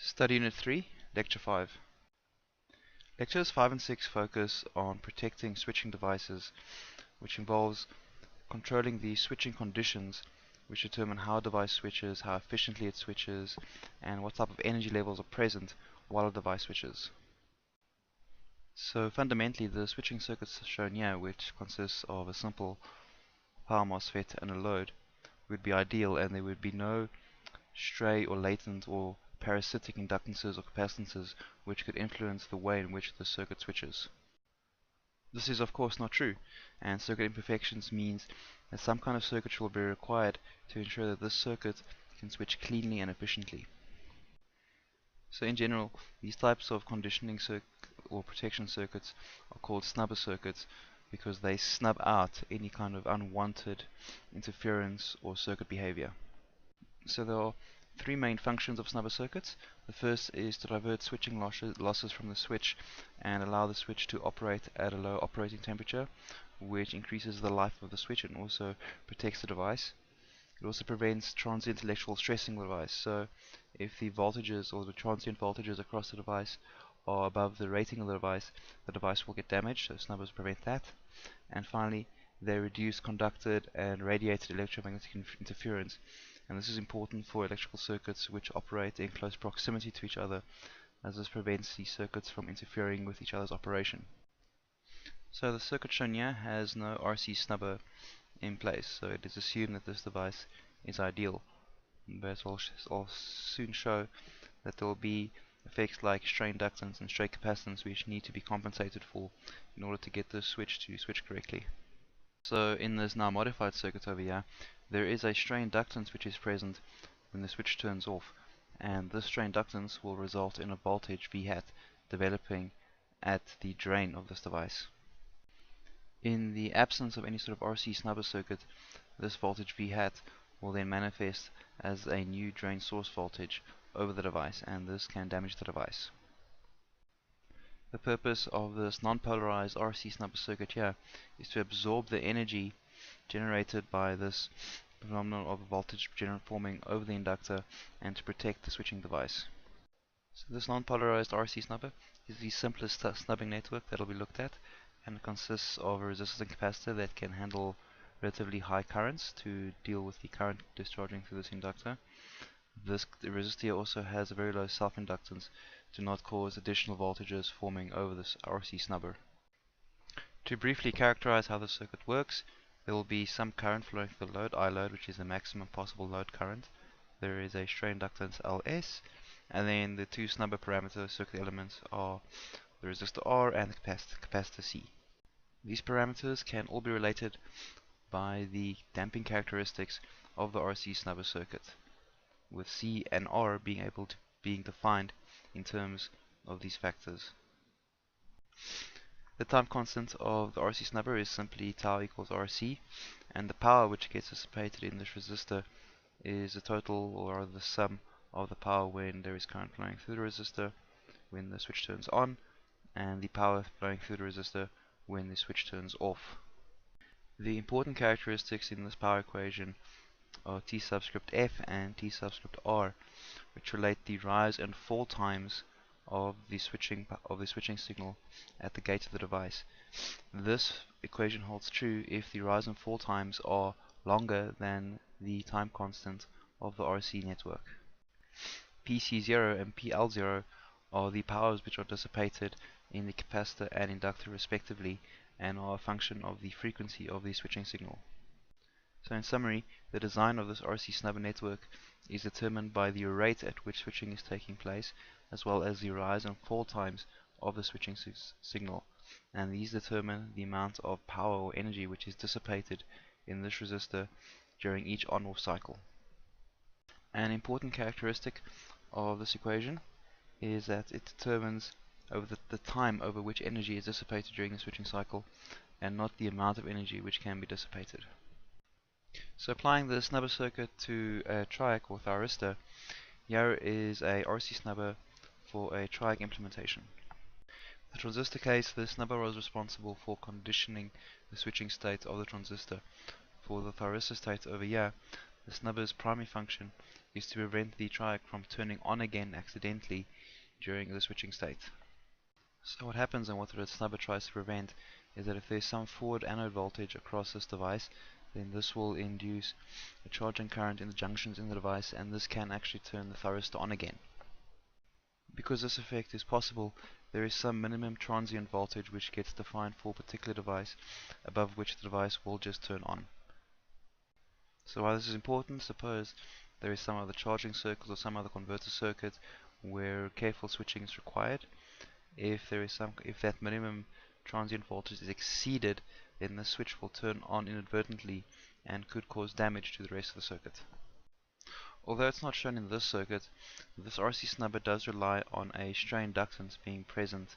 Study Unit 3, Lecture 5. Lectures 5 and 6 focus on protecting switching devices, which involves controlling the switching conditions, which determine how a device switches, how efficiently it switches, and what type of energy levels are present while a device switches. So fundamentally, the switching circuits shown here, which consists of a simple power MOSFET and a load, would be ideal, and there would be no stray or latent or parasitic inductances or capacitances which could influence the way in which the circuit switches. This is of course not true, and circuit imperfections means that some kind of circuitry will be required to ensure that this circuit can switch cleanly and efficiently. So in general, these types of conditioning or protection circuits are called snubber circuits because they snub out any kind of unwanted interference or circuit behavior. So there are three main functions of snubber circuits. The first is to divert switching losses from the switch and allow the switch to operate at a low operating temperature, which increases the life of the switch and also protects the device. It also prevents transient electrical stressing the device. So if the voltages or the transient voltages across the device are above the rating of the device will get damaged, so snubbers prevent that. And finally, they reduce conducted and radiated electromagnetic interference, and this is important for electrical circuits which operate in close proximity to each other, as this prevents these circuits from interfering with each other's operation. So the circuit shown here has no RC snubber in place, so it is assumed that this device is ideal, but I'll soon show that there will be effects like stray inductance and stray capacitance which need to be compensated for in order to get the switch to switch correctly. So in this now modified circuit over here, there is a stray inductance which is present when the switch turns off, and this stray inductance will result in a voltage V hat developing at the drain of this device. In the absence of any sort of RC snubber circuit, this voltage V hat will then manifest as a new drain source voltage over the device, and this can damage the device. The purpose of this non-polarized RC snubber circuit here is to absorb the energy generated by this phenomenon of voltage forming over the inductor and to protect the switching device. So this non-polarized RC snubber is the simplest snubbing network that will be looked at, and it consists of a resistor and capacitor that can handle relatively high currents to deal with the current discharging through this inductor. The resistor also has a very low self-inductance to not cause additional voltages forming over this RC snubber. To briefly characterize how the circuit works, there will be some current flowing through the load, I load, which is the maximum possible load current. There is a stray inductance Ls, and then the two snubber parameter circuit elements are the resistor R and the capacitor C. These parameters can all be related by the damping characteristics of the RC snubber circuit, with C and R being defined in terms of these factors. The time constant of the RC snubber is simply tau equals RC, and the power which gets dissipated in this resistor is the total or the sum of the power when there is current flowing through the resistor when the switch turns on, and the power flowing through the resistor when the switch turns off. The important characteristics in this power equation are T subscript F and T subscript R, which relate the rise and fall times of the switching signal at the gate of the device. This equation holds true if the rise and fall times are longer than the time constant of the RC network. PC0 and PL0 are the powers which are dissipated in the capacitor and inductor respectively, and are a function of the frequency of the switching signal. So in summary, the design of this RC snubber network is determined by the rate at which switching is taking place, as well as the rise and fall times of the switching signal, and these determine the amount of power or energy which is dissipated in this resistor during each on-off cycle. An important characteristic of this equation is that it determines over the time over which energy is dissipated during the switching cycle, and not the amount of energy which can be dissipated. So applying the snubber circuit to a triac or thyristor, here is a RC snubber for a triac implementation. The transistor case, the snubber was responsible for conditioning the switching state of the transistor. For the thyristor state over here, the snubber's primary function is to prevent the triac from turning on again accidentally during the switching state. So what happens, and what the snubber tries to prevent, is that if there's some forward anode voltage across this device, then this will induce a charging current in the junctions in the device, and this can actually turn the thyristor on again. Because this effect is possible, there is some minimum transient voltage which gets defined for a particular device, above which the device will just turn on. So why this is important, suppose there is some other charging circuit or some other converter circuit where careful switching is required. If that minimum transient voltage is exceeded, then the switch will turn on inadvertently and could cause damage to the rest of the circuit. Although it's not shown in this circuit, this RC snubber does rely on a stray inductance being present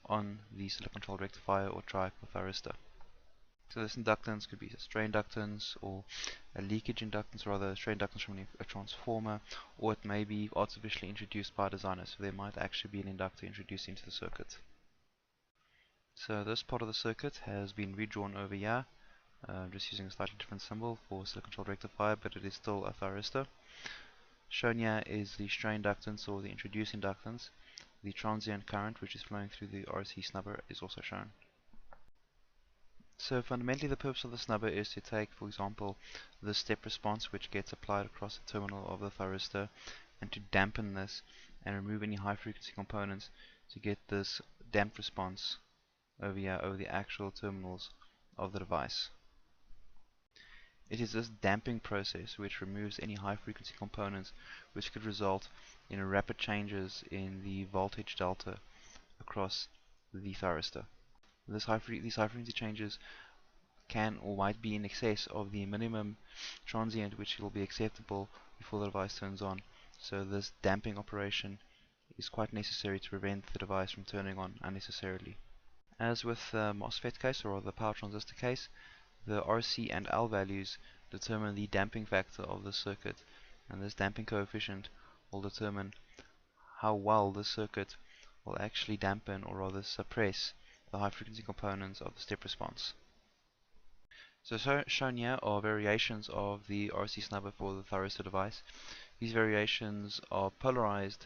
on the silicon-controlled rectifier or triac or thyristor. So this inductance could be a stray inductance or a leakage inductance, or rather a stray inductance from a transformer, or it may be artificially introduced by designers, so there might actually be an inductor introduced into the circuit. So this part of the circuit has been redrawn over here, just using a slightly different symbol for silicon-controlled rectifier, but it is still a thyristor. Shown here is the stray inductance or the introduced inductance. The transient current which is flowing through the RC snubber is also shown. So fundamentally the purpose of the snubber is to take, for example, the step response which gets applied across the terminal of the thyristor, and to dampen this and remove any high frequency components to get this damped response over here over the actual terminals of the device. It is this damping process which removes any high frequency components which could result in rapid changes in the voltage delta across the thyristor. These high frequency changes can or might be in excess of the minimum transient which will be acceptable before the device turns on, so this damping operation is quite necessary to prevent the device from turning on unnecessarily. As with the MOSFET case, or the power transistor case, the RC and L values determine the damping factor of the circuit, and this damping coefficient will determine how well the circuit will actually dampen or rather suppress the high frequency components of the step response. So shown here are variations of the RC snubber for the thyristor device. These variations are polarized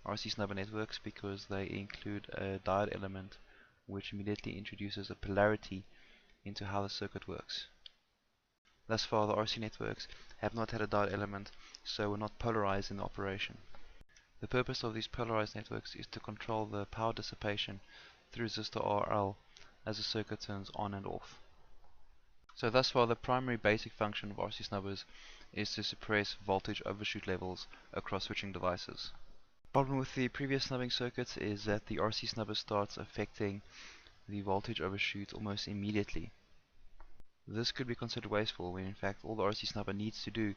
RC snubber networks because they include a diode element which immediately introduces a polarity into how the circuit works. Thus far the RC networks have not had a diode element, so were not polarized in the operation. The purpose of these polarized networks is to control the power dissipation through resistor RL as the circuit turns on and off. So thus far the primary basic function of RC snubbers is to suppress voltage overshoot levels across switching devices. The problem with the previous snubbing circuits is that the RC snubber starts affecting the voltage overshoot almost immediately. This could be considered wasteful when in fact all the RC snubber needs to do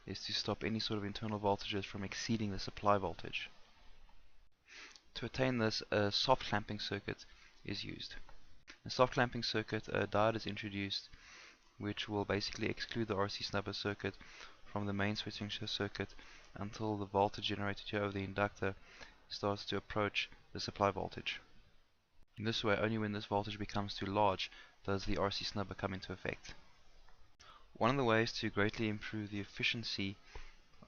is to stop any sort of internal voltages from exceeding the supply voltage. To attain this, a soft clamping circuit is used. In a soft clamping circuit, a diode is introduced which will basically exclude the RC snubber circuit from the main switching circuit until the voltage generated here over the inductor starts to approach the supply voltage. In this way, only when this voltage becomes too large does the RC snubber come into effect. One of the ways to greatly improve the efficiency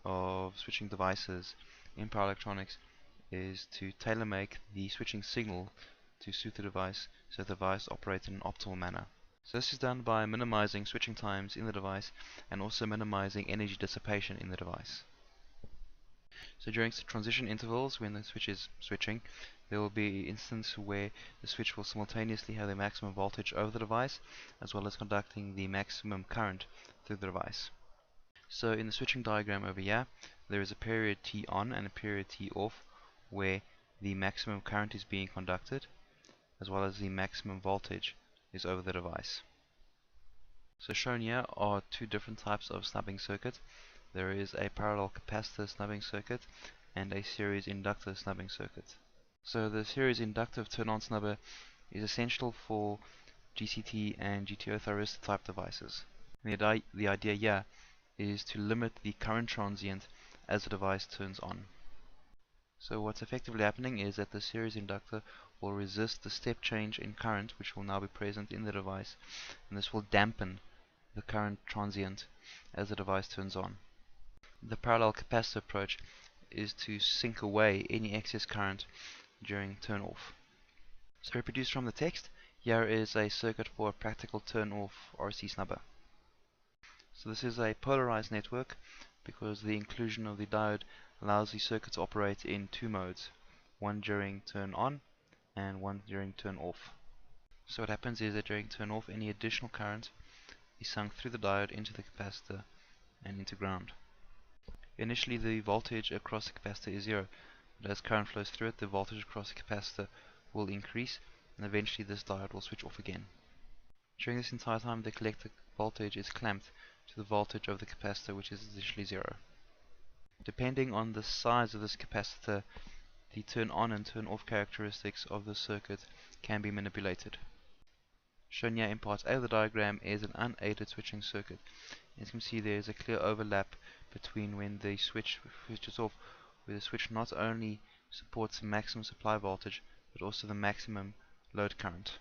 of switching devices in power electronics is to tailor-make the switching signal to suit the device so the device operates in an optimal manner. So this is done by minimizing switching times in the device and also minimizing energy dissipation in the device. So during transition intervals, when the switch is switching, there will be instances where the switch will simultaneously have the maximum voltage over the device as well as conducting the maximum current through the device. So in the switching diagram over here, there is a period T on and a period T off where the maximum current is being conducted as well as the maximum voltage is over the device. So shown here are two different types of snubbing circuit. There is a parallel capacitor snubbing circuit and a series inductor snubbing circuit. So the series inductive turn-on snubber is essential for GCT and GTO thyristor type devices. And the idea here is to limit the current transient as the device turns on. So what's effectively happening is that the series inductor will resist the step change in current which will now be present in the device, and this will dampen the current transient as the device turns on. The parallel capacitor approach is to sink away any excess current during turn-off. So reproduced from the text, here is a circuit for a practical turn-off RC snubber. So this is a polarized network because the inclusion of the diode allows the circuit to operate in two modes, one during turn on and one during turn off. So what happens is that during turn off, any additional current is sunk through the diode into the capacitor and into ground. Initially the voltage across the capacitor is zero, but as current flows through it, the voltage across the capacitor will increase, and eventually this diode will switch off again. During this entire time, the collector voltage is clamped to the voltage of the capacitor, which is initially zero. Depending on the size of this capacitor, the turn on and turn off characteristics of the circuit can be manipulated. Shown here in part A of the diagram is an unaided switching circuit. As you can see, there is a clear overlap between when the switch switches off, where the switch not only supports the maximum supply voltage but also the maximum load current.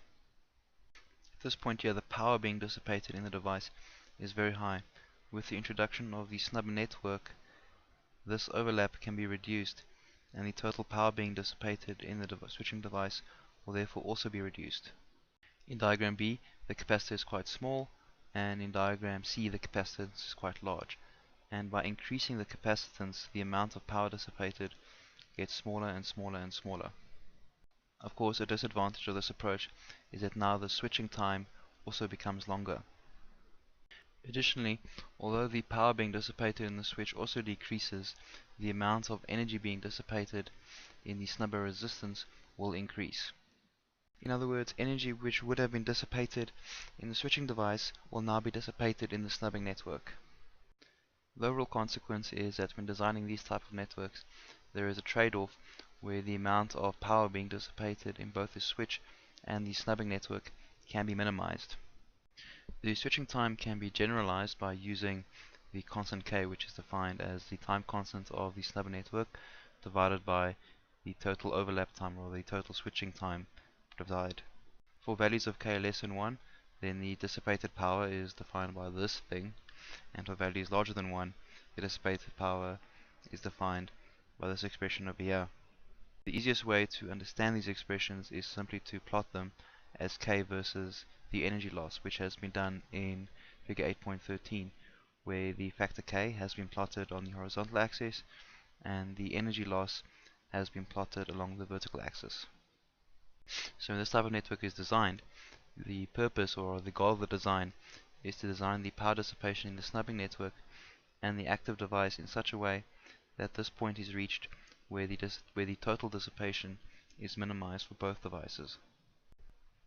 At this point here, the power being dissipated in the device is very high. With the introduction of the snubber network, this overlap can be reduced, and the total power being dissipated in the switching device will therefore also be reduced. In diagram B, the capacitor is quite small, and in diagram C, the capacitance is quite large. And by increasing the capacitance, the amount of power dissipated gets smaller and smaller and smaller. Of course, a disadvantage of this approach is that now the switching time also becomes longer. Additionally, although the power being dissipated in the switch also decreases, the amount of energy being dissipated in the snubber resistance will increase. In other words, energy which would have been dissipated in the switching device will now be dissipated in the snubbing network. The overall consequence is that when designing these type of networks, there is a trade-off where the amount of power being dissipated in both the switch and the snubbing network can be minimized. The switching time can be generalized by using the constant K, which is defined as the time constant of the snubber network divided by the total overlap time, or the total switching time divided. For values of K less than 1, then the dissipated power is defined by this thing, and for values larger than 1, the dissipated power is defined by this expression over here. The easiest way to understand these expressions is simply to plot them as K versus the energy loss, which has been done in figure 8.13, where the factor K has been plotted on the horizontal axis and the energy loss has been plotted along the vertical axis. So when this type of network is designed, the purpose or the goal of the design is to design the power dissipation in the snubbing network and the active device in such a way that this point is reached where the total dissipation is minimized for both devices.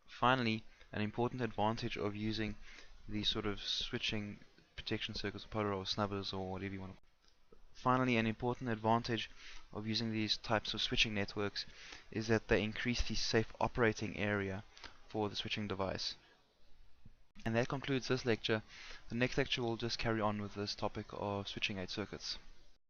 Finally, an important advantage of using these sort of switching protection circuits, polar or snubbers, or whatever you want to. Finally, an important advantage of using these types of switching networks is that they increase the safe operating area for the switching device. And that concludes this lecture. The next lecture will just carry on with this topic of switching gate circuits.